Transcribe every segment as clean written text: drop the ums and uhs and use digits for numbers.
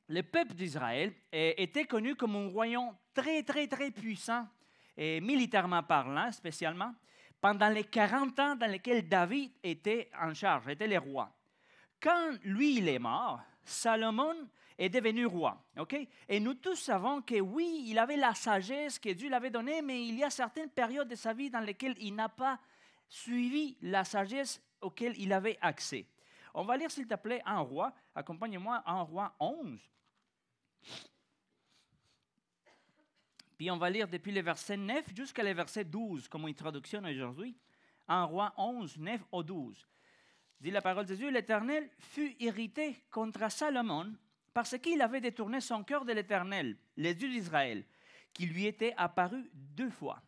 le peuple d'Israël était connu comme un royaume très, très, très puissant, et militairement parlant spécialement, pendant les 40 ans dans lesquels David était en charge, était le roi. Quand lui, il est mort, Salomon est devenu roi. Okay? Et nous tous savons que oui, il avait la sagesse que Dieu l'avait donnée, mais il y a certaines périodes de sa vie dans lesquelles il n'a pas suivi la sagesse auquel il avait accès. On va lire, s'il te plaît, en roi. Accompagne-moi en roi 11. Puis on va lire depuis le verset 9 jusqu'à le verset 12 comme introduction aujourd'hui. En roi 11, 9 au 12. Dit la parole de Dieu, l'Éternel fut irrité contre Salomon parce qu'il avait détourné son cœur de l'Éternel, le Dieu d'Israël, qui lui était apparu 2 fois.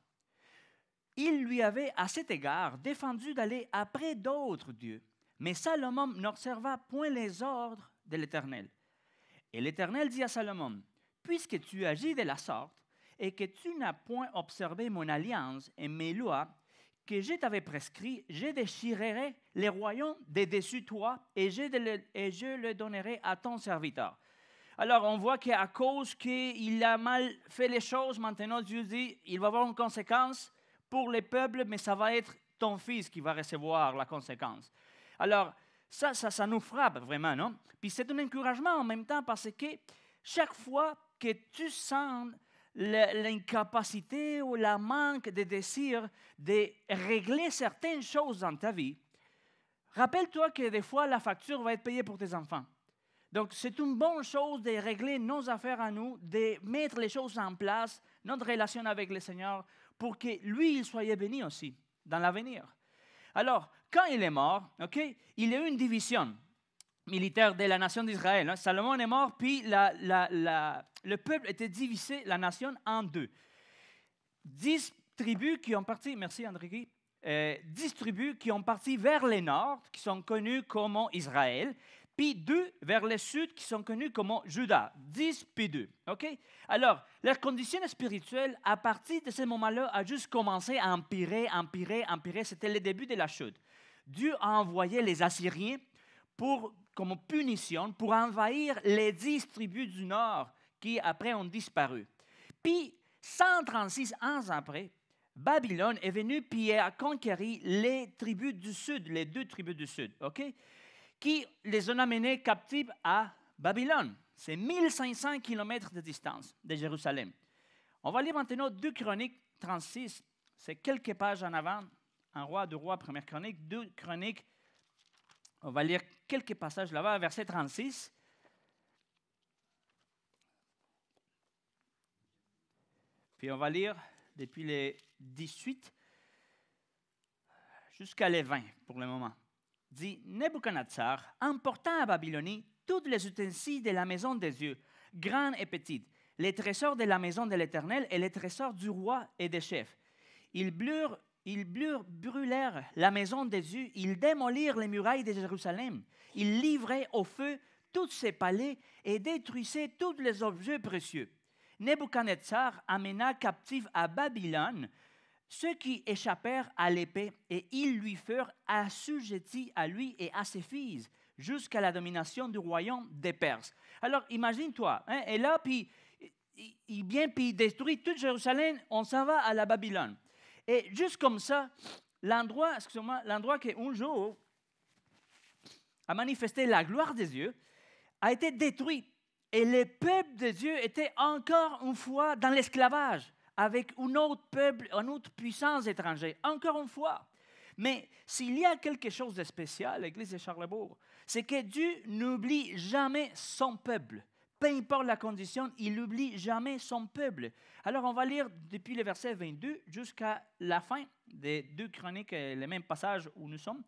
Il lui avait à cet égard défendu d'aller après d'autres dieux, mais Salomon n'observa point les ordres de l'Éternel. Et l'Éternel dit à Salomon, puisque tu agis de la sorte, et que tu n'as point observé mon alliance et mes lois que je t'avais prescrit, je déchirerai les royaumes de dessus toi et je le donnerai à ton serviteur. Alors, on voit qu'à cause qu'il a mal fait les choses, maintenant Dieu dit, il va avoir une conséquence pour les peuples, mais ça va être ton fils qui va recevoir la conséquence. Alors, ça nous frappe vraiment, non? Puis c'est un encouragement en même temps parce que chaque fois que tu sens l'incapacité ou le manque de désir de régler certaines choses dans ta vie, rappelle-toi que des fois, la facture va être payée pour tes enfants. Donc, c'est une bonne chose de régler nos affaires à nous, de mettre les choses en place, notre relation avec le Seigneur, pour que lui, il soit béni aussi dans l'avenir. Alors, quand il est mort, okay, il y a eu une division militaire de la nation d'Israël. Hein. Salomon est mort, puis le peuple était divisé, la nation, en 2. 10 tribus qui ont parti, merci André, 10 tribus qui ont parti vers le nord, qui sont connues comme Israël, puis 2 vers le sud, qui sont connus comme Juda. 10 puis 2. Okay? Alors, leur condition spirituelle, à partir de ce moment-là, a juste commencé à empirer. C'était le début de la chute. Dieu a envoyé les Assyriens comme punition pour envahir les 10 tribus du nord qui, après, ont disparu. Puis, 136 ans après, Babylone est venue puis a conquéri les tribus du sud, les 2 tribus du sud, okay? Qui les ont amenés captifs à Babylone. C'est 1500 kilomètres de distance de Jérusalem. On va lire maintenant 2 Chroniques 36. C'est quelques pages en avant. Un roi, 2 rois, première chronique. 2 Chroniques. On va lire quelques passages là-bas, verset 36. Puis on va lire depuis les 18 jusqu'à les 20 pour le moment. Dit, Nebuchadnezzar emporta à Babylonie tous les ustensiles de la maison des dieux, grands et petits, les trésors de la maison de l'Éternel et les trésors du roi et des chefs. Ils brûlèrent la maison des dieux, ils démolirent les murailles de Jérusalem, ils livraient au feu tous ses palais et détruisaient tous les objets précieux. Nebuchadnezzar amena captifs à Babylone ceux qui échappèrent à l'épée, et ils lui furent assujettis à lui et à ses fils, jusqu'à la domination du royaume des Perses. Alors, imagine-toi, hein, et là, puis, il vient, puis il détruit toute Jérusalem, on s'en va à la Babylone. Et juste comme ça, l'endroit qui, un jour, a manifesté la gloire de Dieu, a été détruit. Et le peuple de Dieu était encore une fois dans l'esclavage, avec un autre peuple, une autre puissance étrangère, encore une fois. Mais s'il y a quelque chose de spécial à l'Église de Charlesbourg, c'est que Dieu n'oublie jamais son peuple. Peu importe la condition, il n'oublie jamais son peuple. Alors, on va lire depuis le verset 22 jusqu'à la fin des 2 Chroniques, les mêmes passages où nous sommes.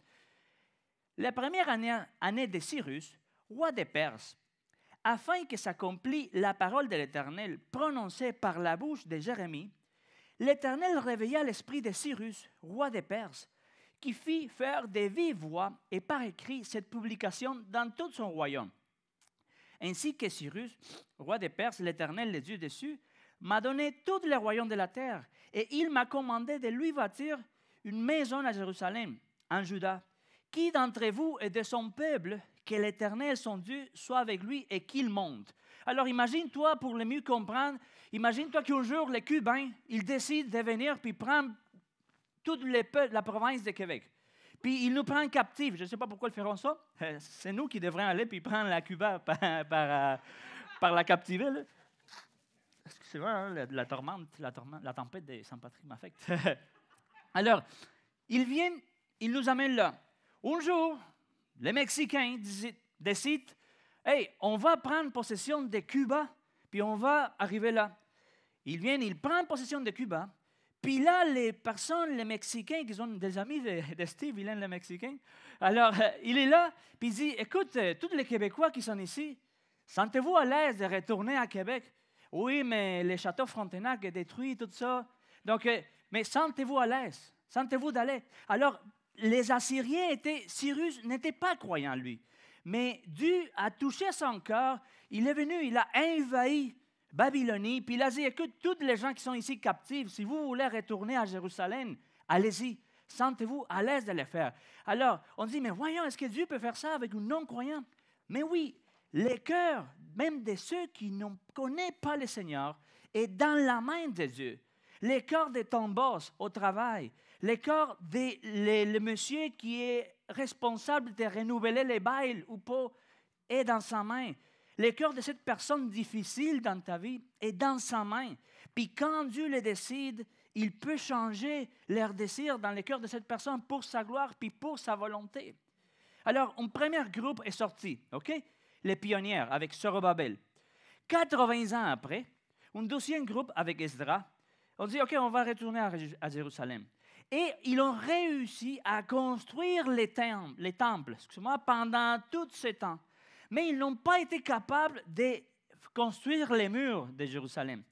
La première année de Cyrus, roi des Perses, afin que s'accomplisse la parole de l'Éternel prononcée par la bouche de Jérémie, l'Éternel réveilla l'esprit de Cyrus, roi des Perses, qui fit faire de vive voix et par écrit cette publication dans tout son royaume. Ainsi que Cyrus, roi des Perses, l'Éternel, le Dieu dessus, m'a donné tous les royaumes de la terre, et il m'a commandé de lui bâtir une maison à Jérusalem, en Juda. Qui d'entre vous est de son peuple que l'Éternel, son Dieu, soit avec lui et qu'il monte. Alors imagine-toi, pour le mieux comprendre, imagine-toi qu'un jour, les Cubains, ils décident de venir puis prendre toute la province de Québec. Puis ils nous prennent captifs. Je ne sais pas pourquoi ils feront ça. C'est nous qui devrions aller puis prendre la Cuba par la captiver. Là. Excusez-moi, hein, la tempête de Saint-Patrick m'affecte. Alors, ils viennent, ils nous amènent là. Un jour, les Mexicains décident, hey, on va prendre possession de Cuba, puis on va arriver là. Ils viennent, ils prennent possession de Cuba, puis là, les personnes, les Mexicains, qui sont des amis de Steve, il est le Mexicain, alors il est là, puis il dit, écoute, tous les Québécois qui sont ici, sentez-vous à l'aise de retourner à Québec? Oui, mais le château Frontenac est détruit, tout ça. Donc, mais sentez-vous à l'aise, sentez-vous d'aller. Alors, les Assyriens Cyrus n'était pas croyant, lui. Mais Dieu a touché son cœur, il est venu, il a envahi Babylonie, puis il a dit, écoute, tous les gens qui sont ici captifs, si vous voulez retourner à Jérusalem, allez-y, sentez-vous à l'aise de le faire. Alors, on dit, mais voyons, est-ce que Dieu peut faire ça avec un non-croyant? Mais oui, le cœur, même de ceux qui ne connaissent pas le Seigneur, est dans la main de Dieu. Le cœur de ton boss au travail, le cœur de le monsieur qui est responsable de renouveler les bails ou pas, est dans sa main. Le cœur de cette personne difficile dans ta vie est dans sa main. Puis quand Dieu le décide, il peut changer leur désir dans le cœur de cette personne pour sa gloire puis pour sa volonté. Alors, un premier groupe est sorti, OK? Les pionniers avec Zorobabel. 80 ans après, un deuxième groupe avec Esdras, on dit, OK, on va retourner à Jérusalem. Et ils ont réussi à construire les temples pendant tout ce temps. Mais ils n'ont pas été capables de construire les murs de Jérusalem.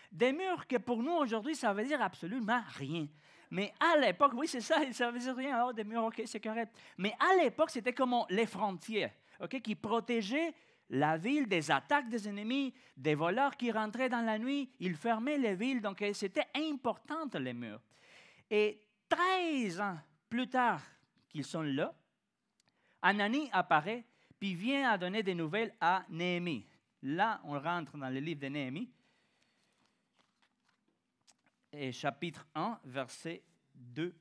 Des murs que pour nous aujourd'hui, ça veut dire absolument rien. Mais à l'époque, oui, c'est ça, ça veut dire rien. Oh, des murs, OK, c'est correct. Mais à l'époque, c'était comme les frontières, OK, qui protégeaient la ville des attaques des ennemis, des voleurs qui rentraient dans la nuit. Ils fermaient les villes, donc c'était important, les murs. Et 13 ans plus tard qu'ils sont là, Anani apparaît puis vient à donner des nouvelles à Néhémie. Là, on rentre dans le livre de Néhémie, et chapitre 1, versets 2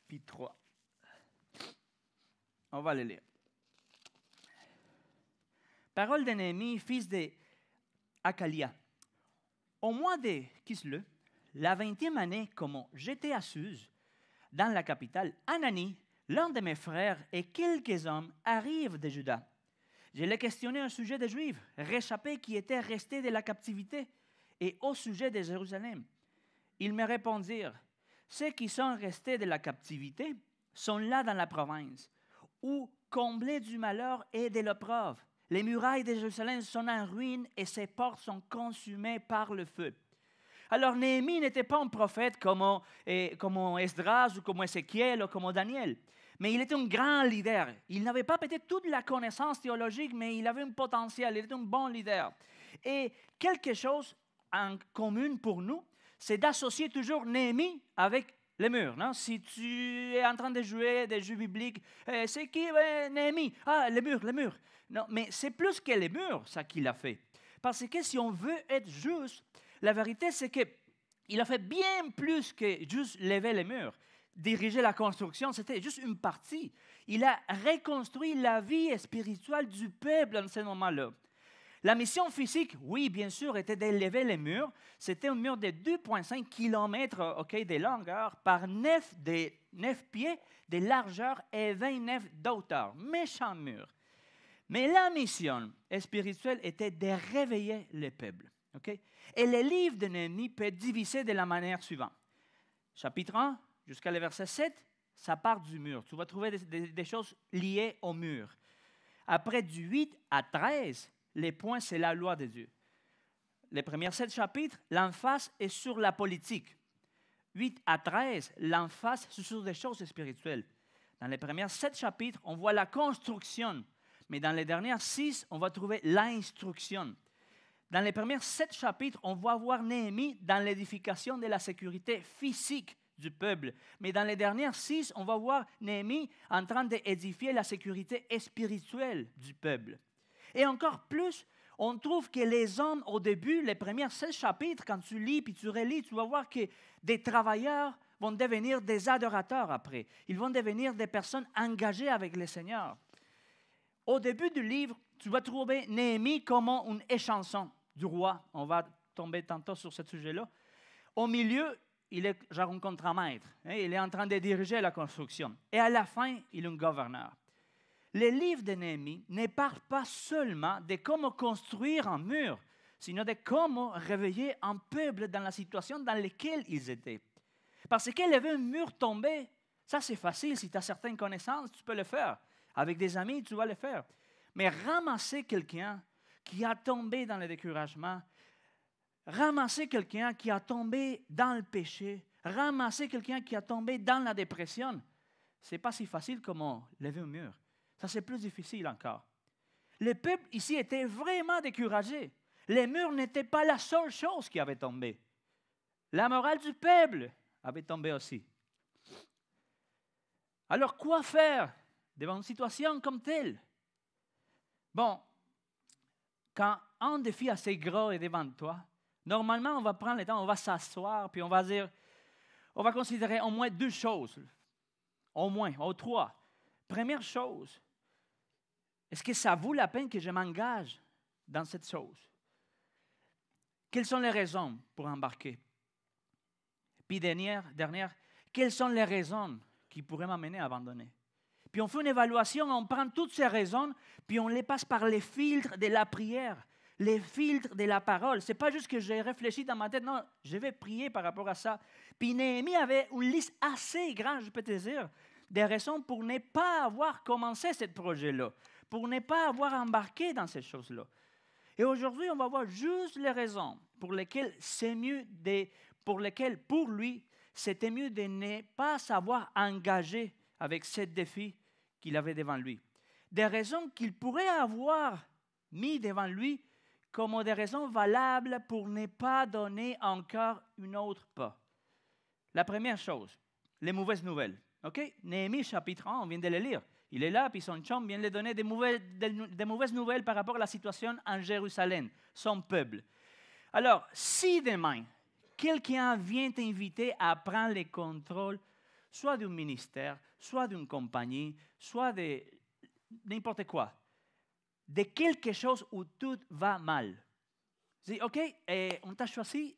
puis 3. On va le lire. Parole de Néhémie, fils d'Akalia. Au mois de Kislev, la 20e année, comme j'étais à Suse, dans la capitale, Anani, l'un de mes frères et quelques hommes arrivent de Juda. Je l'ai questionné au sujet des Juifs, réchappés qui étaient restés de la captivité, et au sujet de Jérusalem. Ils me répondirent, ceux qui sont restés de la captivité sont là dans la province, où, comblés du malheur et de l'opprobre, les murailles de Jérusalem sont en ruine et ses portes sont consumées par le feu. Alors Néhémie n'était pas un prophète comme Esdras ou comme Ézéchiel ou comme Daniel, mais il était un grand leader. Il n'avait pas peut-être toute la connaissance théologique, mais il avait un potentiel, il était un bon leader. Et quelque chose en commun pour nous, c'est d'associer toujours Néhémie avec les murs. Non? Si tu es en train de jouer des jeux bibliques, c'est qui Néhémie? Ah, les murs. Non, mais c'est plus que les murs, ça qu'il a fait. Parce que si on veut être juste, la vérité, c'est qu'il a fait bien plus que juste lever les murs. Diriger la construction, c'était juste une partie. Il a reconstruit la vie spirituelle du peuple en ce moment-là. La mission physique, oui, bien sûr, était d'élever les murs. C'était un mur de 2,5 km de longueur par 9 pieds de largeur et 29 d'auteur. Méchant mur. Mais la mission spirituelle était de réveiller le peuple. Okay? Et le livre de Néhémie peut être divisé de la manière suivante. Chapitre 1 jusqu'à le verset 7, ça part du mur. Tu vas trouver des choses liées au mur. Après, du 8 à 13, les points, c'est la loi de Dieu. Les premiers 7 chapitres, l'emphase est sur la politique. 8 à 13, l'emphase c'est sur des choses spirituelles. Dans les premiers 7 chapitres, on voit la construction. Mais dans les derniers 6, on va trouver l'instruction. Dans les premiers 7 chapitres, on va voir Néhémie dans l'édification de la sécurité physique du peuple. Mais dans les dernières 6, on va voir Néhémie en train d'édifier la sécurité spirituelle du peuple. Et encore plus, on trouve que les hommes, au début, les premiers 16 chapitres, quand tu lis puis tu relis, tu vas voir que des travailleurs vont devenir des adorateurs après. Ils vont devenir des personnes engagées avec le Seigneur. Au début du livre, tu vas trouver Néhémie comme une échanson du roi. On va tomber tantôt sur ce sujet-là. Au milieu, il est genre un contre-maître. Il est en train de diriger la construction. Et à la fin, il est un gouverneur. Le livre de Néhémie ne parle pas seulement de comment construire un mur, sinon de comment réveiller un peuple dans la situation dans laquelle ils étaient. Parce qu'il y avait un mur tombé, ça c'est facile, si tu as certaines connaissances, tu peux le faire. Avec des amis, tu vas le faire. Mais ramasser quelqu'un qui a tombé dans le découragement, ramasser quelqu'un qui a tombé dans le péché, ramasser quelqu'un qui a tombé dans la dépression, ce n'est pas si facile comme lever un mur. Ça, c'est plus difficile encore. Le peuple ici était vraiment découragé. Les murs n'étaient pas la seule chose qui avait tombé. La morale du peuple avait tombé aussi. Alors, quoi faire devant une situation comme telle? Bon, quand un défi assez gros est devant toi, normalement, on va prendre le temps, on va s'asseoir, puis on va dire, on va considérer au moins 2 choses. Au moins, ou 3. Première chose, est-ce que ça vaut la peine que je m'engage dans cette chose? Quelles sont les raisons pour embarquer? Puis dernière, quelles sont les raisons qui pourraient m'amener à abandonner? Puis on fait une évaluation, on prend toutes ces raisons, puis on les passe par les filtres de la prière, les filtres de la parole. Ce n'est pas juste que j'ai réfléchi dans ma tête, non, je vais prier par rapport à ça. Puis Néhémie avait une liste assez grande, je peux te dire, des raisons pour ne pas avoir commencé ce projet-là, pour ne pas avoir embarqué dans ces choses-là. Et aujourd'hui, on va voir juste les raisons pour lesquelles c'est mieux pour lui, c'était mieux de ne pas s'avoir engagé avec ce défi qu'il avait devant lui. Des raisons qu'il pourrait avoir mis devant lui comme des raisons valables pour ne pas donner encore une autre pas. La première chose, les mauvaises nouvelles. OK? Néhémie, chapitre 1, on vient de le lire. Il est là, puis son chum vient de lui donner des mauvaises nouvelles par rapport à la situation en Jérusalem, son peuple. Alors, si demain, quelqu'un vient t'inviter à prendre le contrôle, soit d'un ministère, soit d'une compagnie, soit de n'importe quoi, de quelque chose où tout va mal. Tu dis, OK, on t'a choisi,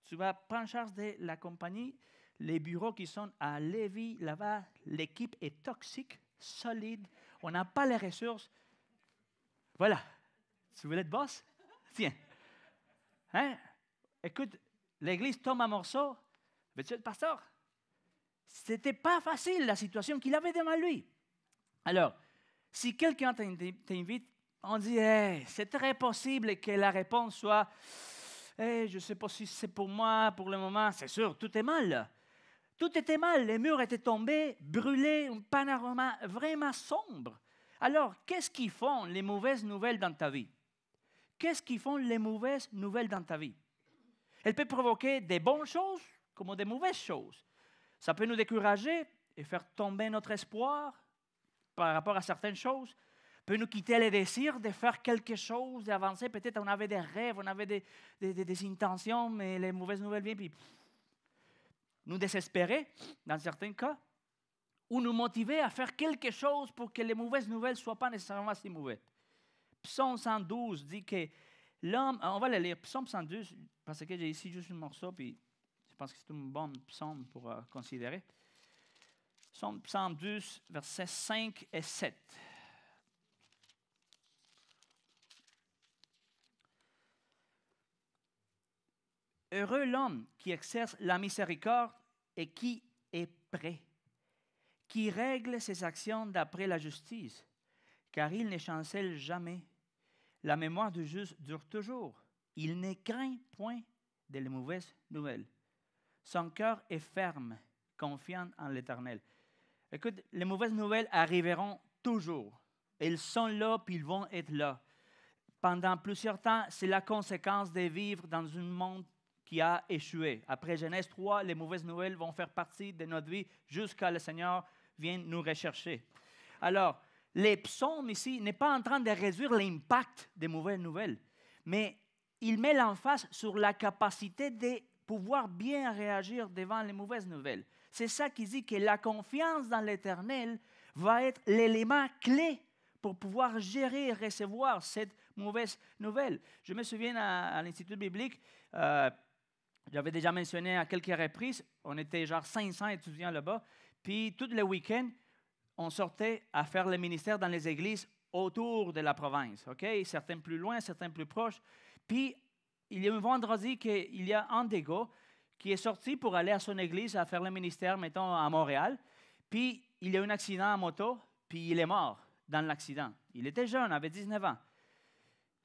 tu vas prendre charge de la compagnie, les bureaux qui sont à Lévis, là-bas, l'équipe est toxique, solide, on n'a pas les ressources. Voilà. Tu voulais être boss? Tiens. Hein? Écoute, l'église tombe en morceaux. Veux-tu être pasteur? Ce n'était pas facile la situation qu'il avait devant lui. Alors, si quelqu'un t'invite, on dit, c'est très possible que la réponse soit, je ne sais pas si c'est pour moi, pour le moment, c'est sûr, tout est mal là. Tout était mal, les murs étaient tombés, brûlés, un panorama vraiment sombre. Alors, qu'est-ce qu'ils font les mauvaises nouvelles dans ta vie? Qu'est-ce qu'ils font les mauvaises nouvelles dans ta vie? Elles peuvent provoquer des bonnes choses comme des mauvaises choses. Ça peut nous décourager et faire tomber notre espoir par rapport à certaines choses. Peut nous quitter le désir de faire quelque chose, d'avancer. Peut-être on avait des rêves, on avait des intentions, mais les mauvaises nouvelles viennent puis nous désespérer, dans certains cas, ou nous motiver à faire quelque chose pour que les mauvaises nouvelles ne soient pas nécessairement si mauvaises. Psaume 112 dit que l'homme, on va le lire, Psaume 112, parce que j'ai ici juste un morceau, puis je pense que c'est un bon psaume pour considérer. Psaume 112, versets 5 et 7. Heureux l'homme qui exerce la miséricorde et qui est prêt, qui règle ses actions d'après la justice, car il ne chancelle jamais. La mémoire du juste dure toujours. Il ne craint point de les mauvaises nouvelles. Son cœur est ferme, confiant en l'Éternel. Écoute, les mauvaises nouvelles arriveront toujours. Elles sont là, puis ils vont être là. Pendant plusieurs temps, c'est la conséquence de vivre dans un monde qui a échoué. Après Genèse 3, les mauvaises nouvelles vont faire partie de notre vie jusqu'à ce que le Seigneur vienne nous rechercher. Alors, les psaumes ici n'est pas en train de réduire l'impact des mauvaises nouvelles, mais il met l'emphase sur la capacité de pouvoir bien réagir devant les mauvaises nouvelles. C'est ça qui dit que la confiance dans l'Éternel va être l'élément clé pour pouvoir gérer et recevoir cette mauvaise nouvelle. Je me souviens à l'Institut biblique, j'avais déjà mentionné à quelques reprises, on était genre 500 étudiants là-bas, puis tous les week-ends, on sortait à faire le ministère dans les églises autour de la province, OK? Certains plus loin, certains plus proches. Puis, il y a un vendredi qu'il y a un des gars qui est sorti pour aller à son église à faire le ministère, mettons, à Montréal. Puis, il y a eu un accident en moto, puis il est mort dans l'accident. Il était jeune, avait 19 ans.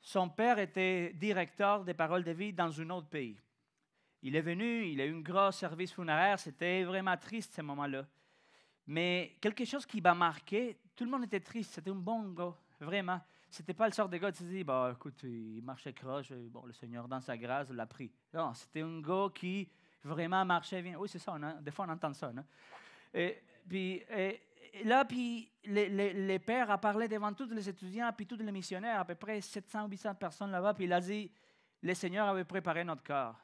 Son père était directeur des paroles de vie dans un autre pays. Il est venu, il a eu un gros service funéraire, c'était vraiment triste ce moment-là. Mais quelque chose qui m'a marqué, tout le monde était triste, c'était un bon gars, vraiment. C'était pas le sort de gars qui se dit, bah, écoute, il marchait croche, bon, le Seigneur, dans sa grâce, l'a pris. Non, c'était un gars qui vraiment marchait bien. Oui, c'est ça, des fois on entend ça. Non? Puis les pères a parlé devant tous les étudiants, puis tous les missionnaires, à peu près 700 ou 800 personnes là-bas, puis il a dit, le Seigneur avait préparé notre cœur.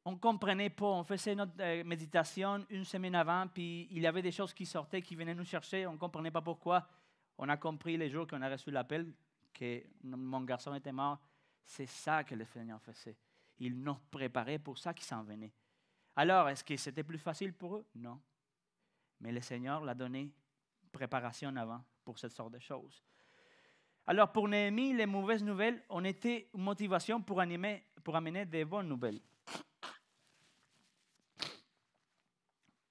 On ne comprenait pas, on faisait notre méditation une semaine avant, puis il y avait des choses qui sortaient, qui venaient nous chercher, on ne comprenait pas pourquoi. On a compris les jours qu'on a reçu l'appel que mon garçon était mort. C'est ça que le Seigneur faisait. Il nous préparait pour ça qu'il s'en venait. Alors, est-ce que c'était plus facile pour eux? Non. Mais le Seigneur l'a donné préparation avant pour cette sorte de choses. Alors, pour Néhémie, les mauvaises nouvelles ont été une motivation pour amener des bonnes nouvelles.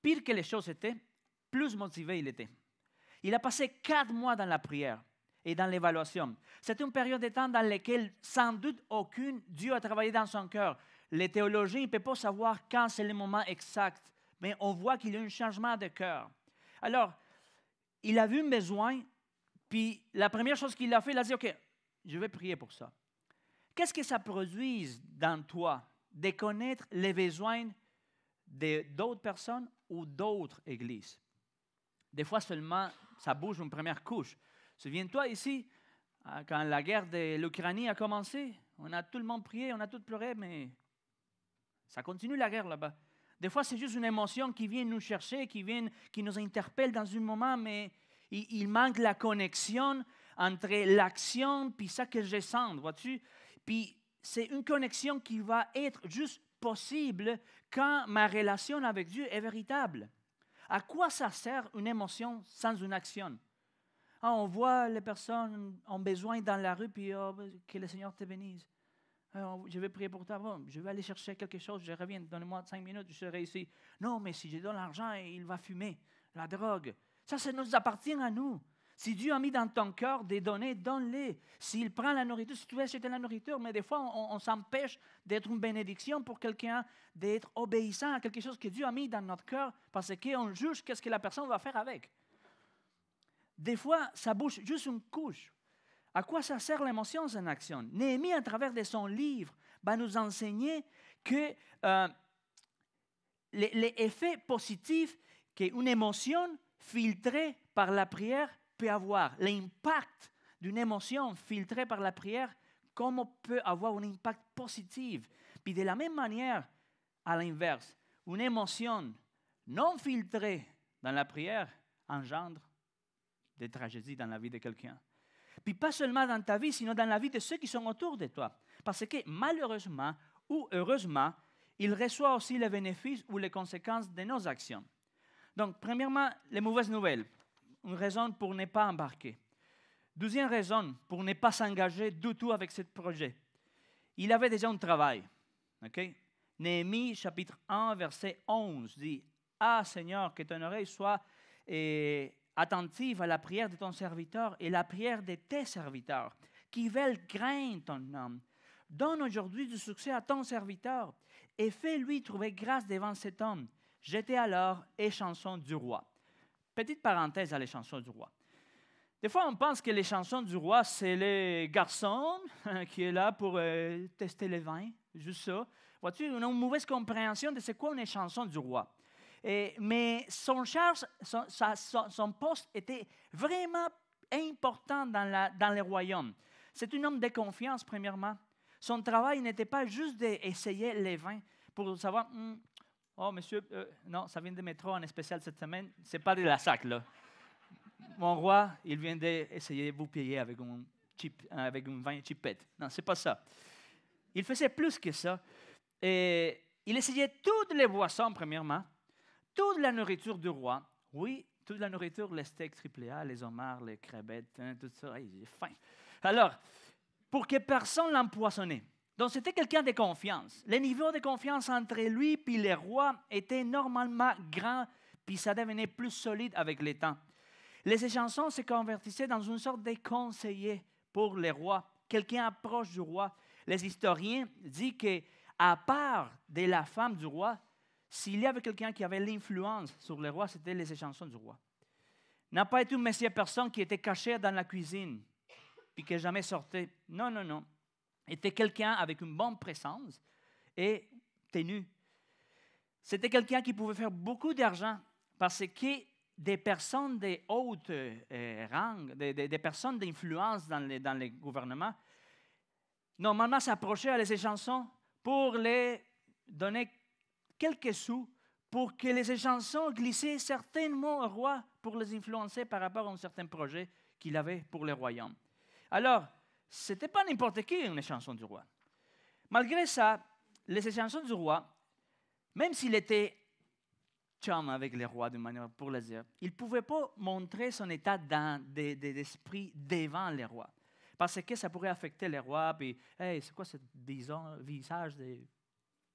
Pire que les choses étaient, plus motivé il était. Il a passé 4 mois dans la prière et dans l'évaluation. C'était une période de temps dans laquelle, sans doute aucune, Dieu a travaillé dans son cœur. Les théologiens ne peuvent pas savoir quand c'est le moment exact, mais on voit qu'il y a un changement de cœur. Alors, il a vu un besoin, puis la première chose qu'il a fait, il a dit, OK, je vais prier pour ça. Qu'est-ce que ça produit dans toi de connaître les besoins d'autres personnes ou d'autres églises? Des fois seulement, ça bouge une première couche. Souviens-toi ici, quand la guerre de l'Ukraine a commencé, on a tout le monde prié, on a tout pleuré, mais ça continue la guerre là-bas. Des fois, c'est juste une émotion qui vient nous chercher, qui nous interpelle dans un moment, mais il manque la connexion entre l'action et ça que je sens, vois-tu? Puis c'est une connexion qui va être juste possible quand ma relation avec Dieu est véritable. À quoi ça sert une émotion sans une action? On voit les personnes ont besoin dans la rue, puis que le Seigneur te bénisse. Je vais prier pour toi. Bon, je vais aller chercher quelque chose, je reviens, donnez-moi 5 minutes, je serai ici. Non, mais si je donne l'argent, il va fumer, la drogue. Ça nous appartient à nous. Si Dieu a mis dans ton cœur des données, donne-les. S'il prend la nourriture, si tu veux acheter la nourriture, mais des fois, on s'empêche d'être une bénédiction pour quelqu'un, d'être obéissant à quelque chose que Dieu a mis dans notre cœur parce qu'on juge qu'est-ce que la personne va faire avec. Des fois, ça bouge juste une couche. À quoi ça sert l'émotion en action? Néhémie, à travers de son livre, va nous enseigner que l'effet positif qu'une émotion filtrée par la prière peut avoir, l'impact d'une émotion filtrée par la prière, comment peut avoir un impact positif. Puis de la même manière, à l'inverse, une émotion non filtrée dans la prière engendre des tragédies dans la vie de quelqu'un. Puis pas seulement dans ta vie, sinon dans la vie de ceux qui sont autour de toi. Parce que malheureusement ou heureusement, ils reçoivent aussi les bénéfices ou les conséquences de nos actions. Donc, premièrement, les mauvaises nouvelles. Une raison pour ne pas embarquer. Deuxième raison pour ne pas s'engager du tout avec ce projet. Il avait déjà un travail. Okay? Néhémie, chapitre 1, verset 11, dit « Ah, Seigneur, que ton oreille soit attentive à la prière de ton serviteur et la prière de tes serviteurs, qui veulent craindre ton nom. Donne aujourd'hui du succès à ton serviteur et fais-lui trouver grâce devant cet homme. » J'étais alors les chansons du roi. Petite parenthèse à les chansons du roi. Des fois, on pense que les chansons du roi, c'est les garçons qui est là pour tester les vins, juste ça. Vois-tu, on a une mauvaise compréhension de c'est quoi une chanson du roi. Mais son charge, son poste était vraiment important dans les royaumes. C'est un homme de confiance, premièrement. Son travail n'était pas juste d'essayer les vins pour savoir, oh, monsieur, non, ça vient de métro en spécial cette semaine, c'est pas de la sac, là. Mon roi, il vient d'essayer de vous payer avec un vin chipette. Non, c'est pas ça. Il faisait plus que ça. Et il essayait toutes les boissons, premièrement, toute la nourriture du roi. Oui, toute la nourriture, les steaks AAA, les homards, les crevettes, tout ça. Il est fin. Alors, pour que personne ne l'empoisonnait. Donc, c'était quelqu'un de confiance. Le niveau de confiance entre lui et les rois était normalement grand, puis ça devenait plus solide avec le temps. Les échansons se convertissaient dans une sorte de conseiller pour les rois, quelqu'un proche du roi. Les historiens disent qu'à part de la femme du roi, s'il y avait quelqu'un qui avait l'influence sur le roi, c'était les échansons du roi. N'a pas été une messieurs personne qui était cachée dans la cuisine, puis qui jamais sortait. Non, non, non. Était quelqu'un avec une bonne présence et tenue. C'était quelqu'un qui pouvait faire beaucoup d'argent parce que des personnes de haut rang, des personnes d'influence dans les gouvernements, normalement s'approchaient à les échansons pour les donner quelques sous pour que les échansons glissaient certainement au roi pour les influencer par rapport à un certain projet qu'il avait pour le royaume. Alors, ce n'était pas n'importe qui une échanson du roi. Malgré ça, les échansons du roi, même s'il était chum avec les rois d'une manière pour le dire, il ne pouvait pas montrer son état d'esprit devant les rois. Parce que ça pourrait affecter les rois, puis hey, c'est quoi ce visage de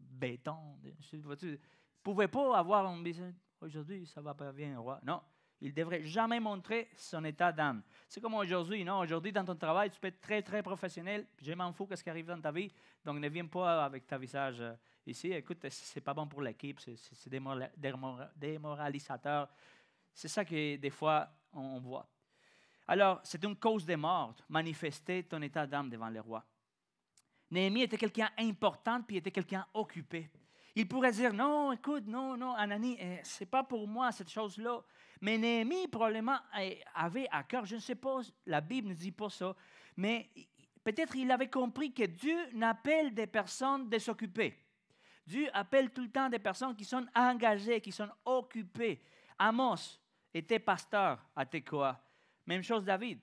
béton? Il ne pouvait pas avoir un visage, aujourd'hui ça ne va pas bien, roi. Non. Il ne devrait jamais montrer son état d'âme. C'est comme aujourd'hui, non? Aujourd'hui, dans ton travail, tu peux être très, très professionnel. Je m'en fous de ce qui arrive dans ta vie. Donc, ne viens pas avec ta visage ici. Écoute, ce n'est pas bon pour l'équipe. C'est démoralisateur. C'est ça que des fois, on voit. Alors, c'est une cause de mort, manifester ton état d'âme devant le roi. Néhémie était quelqu'un important, puis était quelqu'un occupé. Il pourrait dire, non, écoute, non, Anani, ce n'est pas pour moi cette chose-là. Mais Néhémie, probablement, avait à cœur, je ne sais pas, la Bible ne dit pas ça, mais peut-être il avait compris que Dieu n'appelle des personnes de s'occuper. Dieu appelle tout le temps des personnes qui sont engagées, qui sont occupées. Amos était pasteur à Tekoa. Même chose David.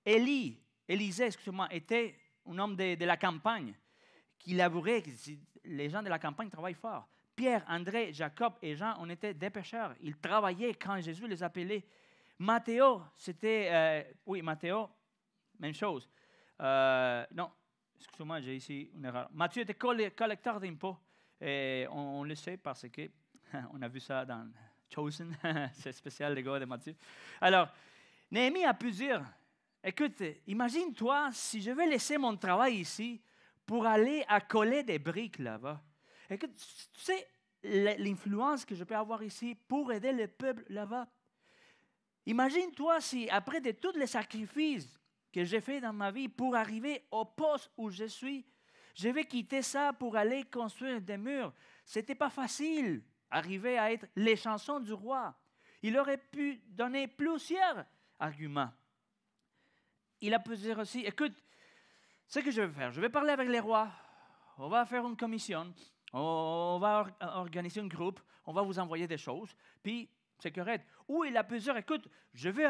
Élisée, excusez-moi, était un homme de la campagne qui labourait. Les gens de la campagne travaillent fort. Pierre, André, Jacob et Jean, on était des pêcheurs. Ils travaillaient quand Jésus les appelait. Matthéo, Matthéo, même chose. Non, excusez-moi, j'ai ici une erreur. Matthieu était collecteur d'impôts. On le sait parce qu'on a vu ça dans Chosen. C'est spécial, les gars de Matthieu. Alors, Néhémie a pu dire, écoute, imagine-toi si je vais laisser mon travail ici pour aller à coller des briques là-bas. Écoute, tu sais l'influence que je peux avoir ici pour aider le peuple là-bas. Imagine-toi si, après de tous les sacrifices que j'ai faits dans ma vie pour arriver au poste où je suis, je vais quitter ça pour aller construire des murs. Ce n'était pas facile d'arriver à être l'échanson du roi. Il aurait pu donner plusieurs arguments. Il a pu dire aussi, écoute, ce que je vais faire, je vais parler avec les rois, on va faire une commission, on va organiser un groupe, on va vous envoyer des choses, puis c'est correct. Ou il a pu dire, écoute, je vais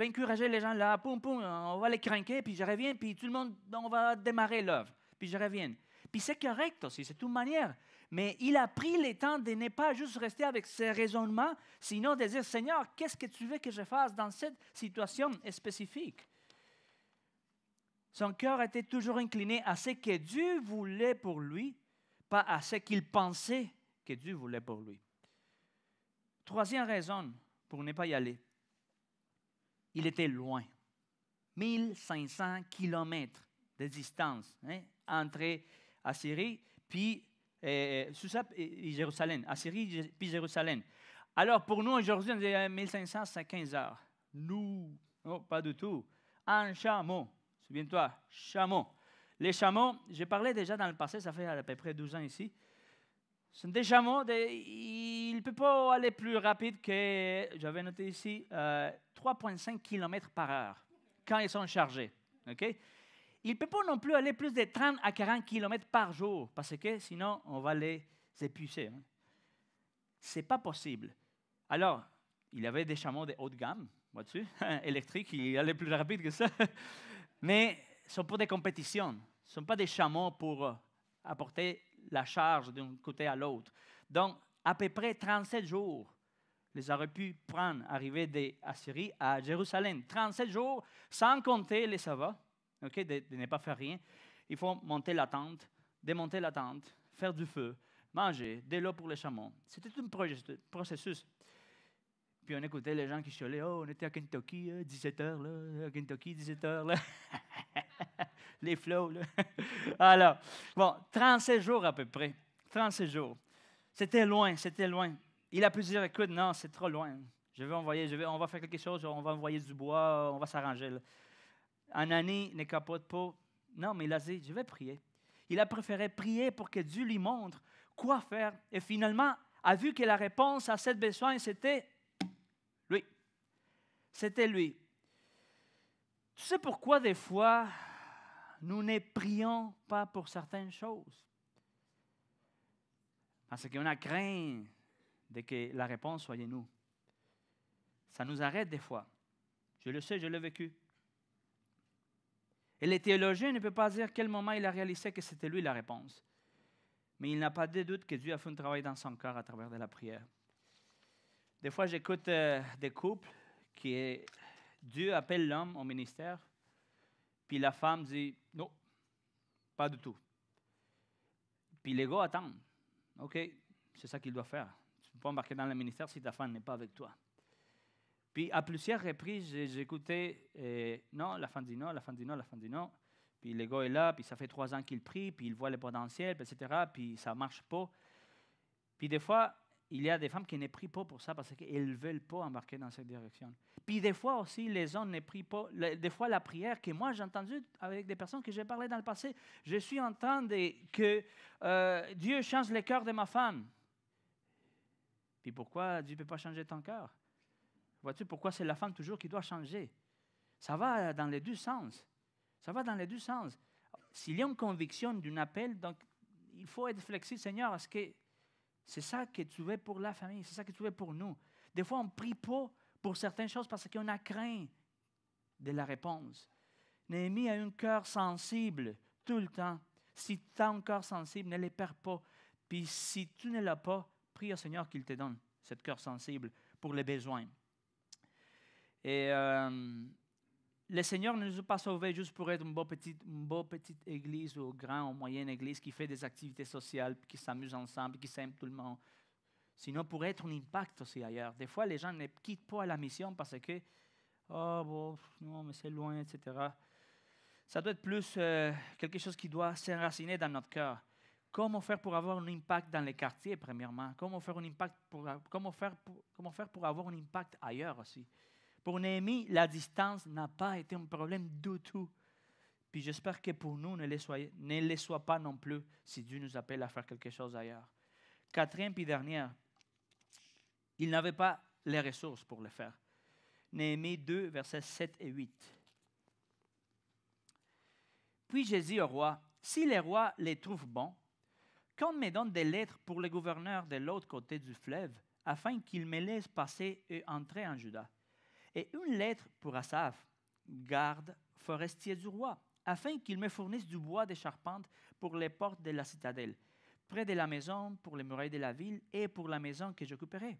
encourager les gens là, on va les craquer, puis je reviens, puis tout le monde, on va démarrer l'œuvre, puis je reviens. Puis c'est correct aussi, c'est une manière. Mais il a pris le temps de ne pas juste rester avec ses raisonnements, sinon de dire, Seigneur, qu'est-ce que tu veux que je fasse dans cette situation spécifique? Son cœur était toujours incliné à ce que Dieu voulait pour lui, pas à ce qu'il pensait que Dieu voulait pour lui. Troisième raison pour ne pas y aller. Il était loin. 1500 kilomètres de distance entre Assyrie puis Jérusalem. Assyrie puis Jérusalem. Alors pour nous aujourd'hui, on dit 1500, c'est 15 heures. Nous, non, pas du tout. Un chameau. Souviens-toi, chameau. Les chameaux, j'ai parlé déjà dans le passé, ça fait à peu près 12 ans ici. Ce sont des chameaux, il ne peut pas aller plus rapide que, j'avais noté ici, 3,5 km par heure quand ils sont chargés. Okay? Il ne peut pas non plus aller plus de 30 à 40 km par jour parce que sinon, on va les épuiser. Hein. Ce n'est pas possible. Alors, il y avait des chameaux de haute gamme, vois-tu, électriques, qui allaient plus rapide que ça. Mais ce ne sont pas des compétitions. Ce ne sont pas des chameaux pour apporter la charge d'un côté à l'autre. Donc, à peu près 37 jours, les auraient pu prendre, arriver d'Assyrie à Jérusalem. 37 jours, sans compter les sabbats, okay, de ne pas faire rien. Il faut monter la tente, démonter la tente, faire du feu, manger, de l'eau pour les chameaux. C'était un processus. Puis on écoutait les gens qui chialaient, oh, on était à Kentucky, 17h, là, à Kentucky, 17h, là. Les flots, là. Alors, bon, 37 jours à peu près. 37 jours. C'était loin, c'était loin. Il a pu dire, écoute, non, c'est trop loin. On va faire quelque chose, on va envoyer du bois, on va s'arranger. Anani ne capote pas. Non, mais il a dit, je vais prier. Il a préféré prier pour que Dieu lui montre quoi faire. Et finalement, a vu que la réponse à cette besoin, c'était lui. C'était lui. Tu sais pourquoi des fois, nous ne prions pas pour certaines choses? Parce qu'on a craint de que la réponse soit nous. Ça nous arrête des fois. Je le sais, je l'ai vécu. Et le théologien ne peut pas dire à quel moment il a réalisé que c'était lui la réponse. Mais il n'a pas de doute que Dieu a fait un travail dans son cœur à travers de la prière. Des fois, j'écoute des couples qui, Dieu appelle l'homme au ministère, puis la femme dit non, pas du tout. Puis les gars attendent. OK, c'est ça qu'il doit faire. Tu ne peux pas embarquer dans le ministère si ta femme n'est pas avec toi. Puis à plusieurs reprises, j'écoutais, non, la femme dit non, la femme dit non, la femme dit non. Puis le gars est là, puis ça fait 3 ans qu'il prie, puis il voit le potentiel, etc., puis ça ne marche pas. Puis des fois, il y a des femmes qui ne prient pas pour ça parce qu'elles ne veulent pas embarquer dans cette direction. Puis des fois aussi, les hommes ne prient pas. Des fois, la prière que moi j'ai entendue avec des personnes que j'ai parlé dans le passé, je suis en train que Dieu change le cœur de ma femme. Puis pourquoi Dieu ne peut pas changer ton cœur? Vois-tu pourquoi c'est la femme toujours qui doit changer? Ça va dans les deux sens. Ça va dans les deux sens. S'il y a une conviction d'un appel, donc il faut être flexible, Seigneur, parce que c'est ça que tu veux pour la famille, c'est ça que tu veux pour nous. Des fois, on ne prie pas pour certaines choses parce qu'on a craint de la réponse. Néhémie a un cœur sensible tout le temps. Si tu as un cœur sensible, ne le perds pas. Puis si tu ne l'as pas, prie au Seigneur qu'il te donne ce cœur sensible pour les besoins. Et le Seigneur ne nous a pas sauvés juste pour être une bonne petite église ou grande ou moyenne église qui fait des activités sociales, qui s'amuse ensemble, qui s'aime tout le monde. Sinon, pour être un impact aussi ailleurs. Des fois, les gens ne quittent pas la mission parce que, oh, bon, non, mais c'est loin, etc. Ça doit être plus quelque chose qui doit s'enraciner dans notre cœur. Comment faire pour avoir un impact dans les quartiers, premièrement? Comment faire pour avoir un impact ailleurs aussi? Pour Néhémie, la distance n'a pas été un problème du tout. Puis j'espère que pour nous, ne le soit pas non plus si Dieu nous appelle à faire quelque chose ailleurs. Quatrième puis dernière, il n'avait pas les ressources pour le faire. Néhémie 2, versets 7 et 8. Puis j'ai dit au roi, si les rois les trouvent bons, qu'on me donne des lettres pour le gouverneur de l'autre côté du fleuve, afin qu'il me laisse passer et entrer en Juda. Et une lettre pour Asaph, garde forestier du roi, afin qu'il me fournisse du bois de charpente pour les portes de la citadelle, près de la maison, pour les murailles de la ville et pour la maison que j'occuperai.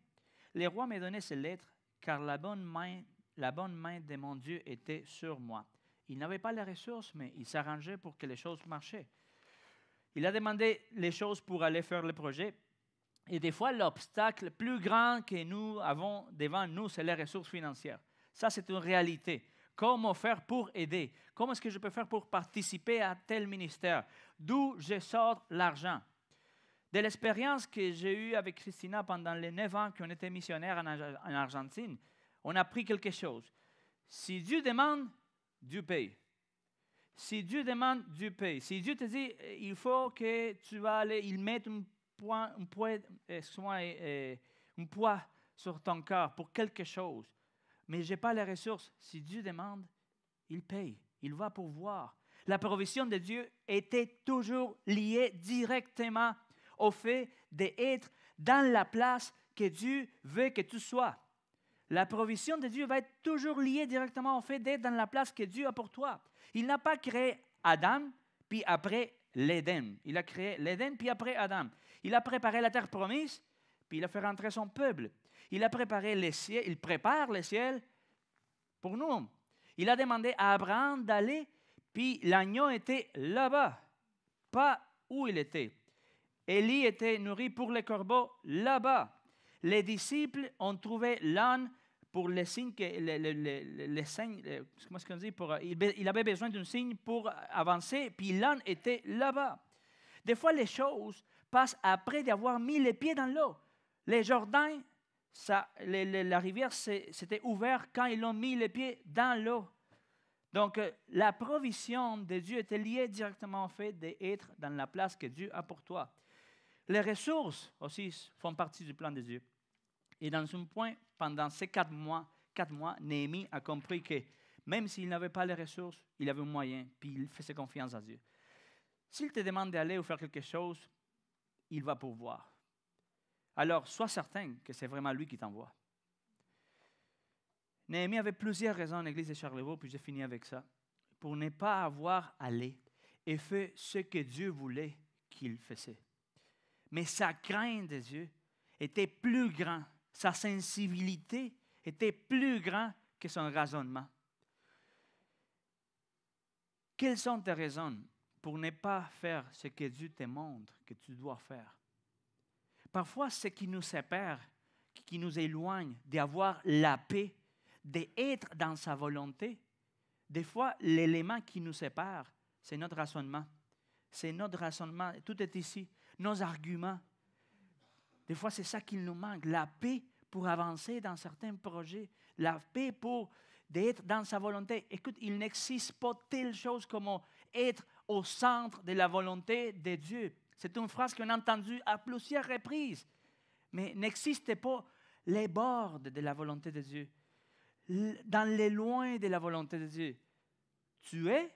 Le roi me donnait ces lettres, car la bonne main de mon Dieu était sur moi. Il n'avait pas les ressources, mais il s'arrangeait pour que les choses marchaient. Il a demandé les choses pour aller faire le projet. Et des fois, l'obstacle plus grand que nous avons devant nous, c'est les ressources financières. Ça, c'est une réalité. Comment faire pour aider? Comment est-ce que je peux faire pour participer à tel ministère? D'où je sors l'argent? De l'expérience que j'ai eue avec Christina pendant les 9 ans qu'on était missionnaires en Argentine, on a appris quelque chose. Si Dieu demande, Dieu paye. Si Dieu demande, Dieu paye. Si Dieu te dit, il faut que tu vas aller, il met une un poids sur ton cœur pour quelque chose, mais je n'ai pas les ressources. Si Dieu demande, il paye, il va pourvoir. La provision de Dieu était toujours liée directement au fait d'être dans la place que Dieu veut que tu sois. La provision de Dieu va être toujours liée directement au fait d'être dans la place que Dieu a pour toi. Il n'a pas créé Adam, puis après l'Éden. Il a créé l'Éden, puis après Adam. Il a préparé la terre promise, puis il a fait rentrer son peuple. Il a préparé les cieux, il prépare les cieux pour nous. Il a demandé à Abraham d'aller, puis l'agneau était là-bas, pas où il était. Élie était nourri pour les corbeaux là-bas. Les disciples ont trouvé l'âne pour les signes, comment est-ce qu'on dit, il avait besoin d'un signe pour avancer, puis l'âne était là-bas. Des fois, les choses passent après d'avoir mis les pieds dans l'eau. Les Jourdains, la rivière s'était ouverte quand ils ont mis les pieds dans l'eau. Donc, la provision de Dieu était liée directement au fait d'être dans la place que Dieu a pour toi. Les ressources aussi font partie du plan de Dieu. Et dans un point, pendant ces 4 mois, Néhémie a compris que même s'il n'avait pas les ressources, il avait un moyen, puis il faisait confiance à Dieu. S'il te demande d'aller ou faire quelque chose, il va pourvoir. Alors, sois certain que c'est vraiment lui qui t'envoie. Néhémie avait plusieurs raisons à l'église de Charlevoix, puis j'ai fini avec ça, pour ne pas avoir allé et fait ce que Dieu voulait qu'il faisait. Mais sa crainte de Dieu était plus grande, sa sensibilité était plus grande que son raisonnement. Quelles sont tes raisons pour ne pas faire ce que Dieu te montre que tu dois faire? Parfois, ce qui nous sépare, qui nous éloigne d'avoir la paix, d'être dans sa volonté, des fois, l'élément qui nous sépare, c'est notre raisonnement. C'est notre raisonnement, tout est ici, nos arguments. Des fois, c'est ça qui nous manque, la paix pour avancer dans certains projets, la paix pour d'être dans sa volonté. Écoute, il n'existe pas telle chose comme être au centre de la volonté de Dieu. C'est une phrase qu'on a entendue à plusieurs reprises, mais n'existe pas les bords de la volonté de Dieu. Dans les loin de la volonté de Dieu, tu es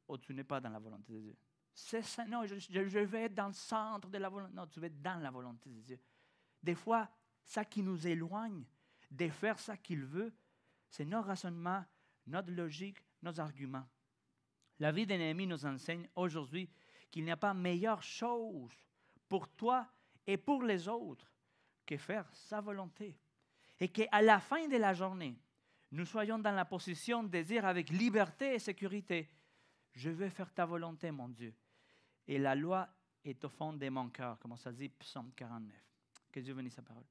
ou tu n'es pas dans la volonté de Dieu? C'est ça. Non, je vais être dans le centre de la volonté. Non, tu vas être dans la volonté de Dieu. Des fois, ça qui nous éloigne de faire ça qu'il veut, c'est nos raisonnements, notre logique, nos arguments. La vie de Néhémie nous enseigne aujourd'hui qu'il n'y a pas meilleure chose pour toi et pour les autres que faire sa volonté. Et qu'à la fin de la journée, nous soyons dans la position de dire avec liberté et sécurité, je veux faire ta volonté, mon Dieu. Et la loi est au fond de mon cœur, comme ça dit Psaume 49. Que Dieu bénisse sa parole.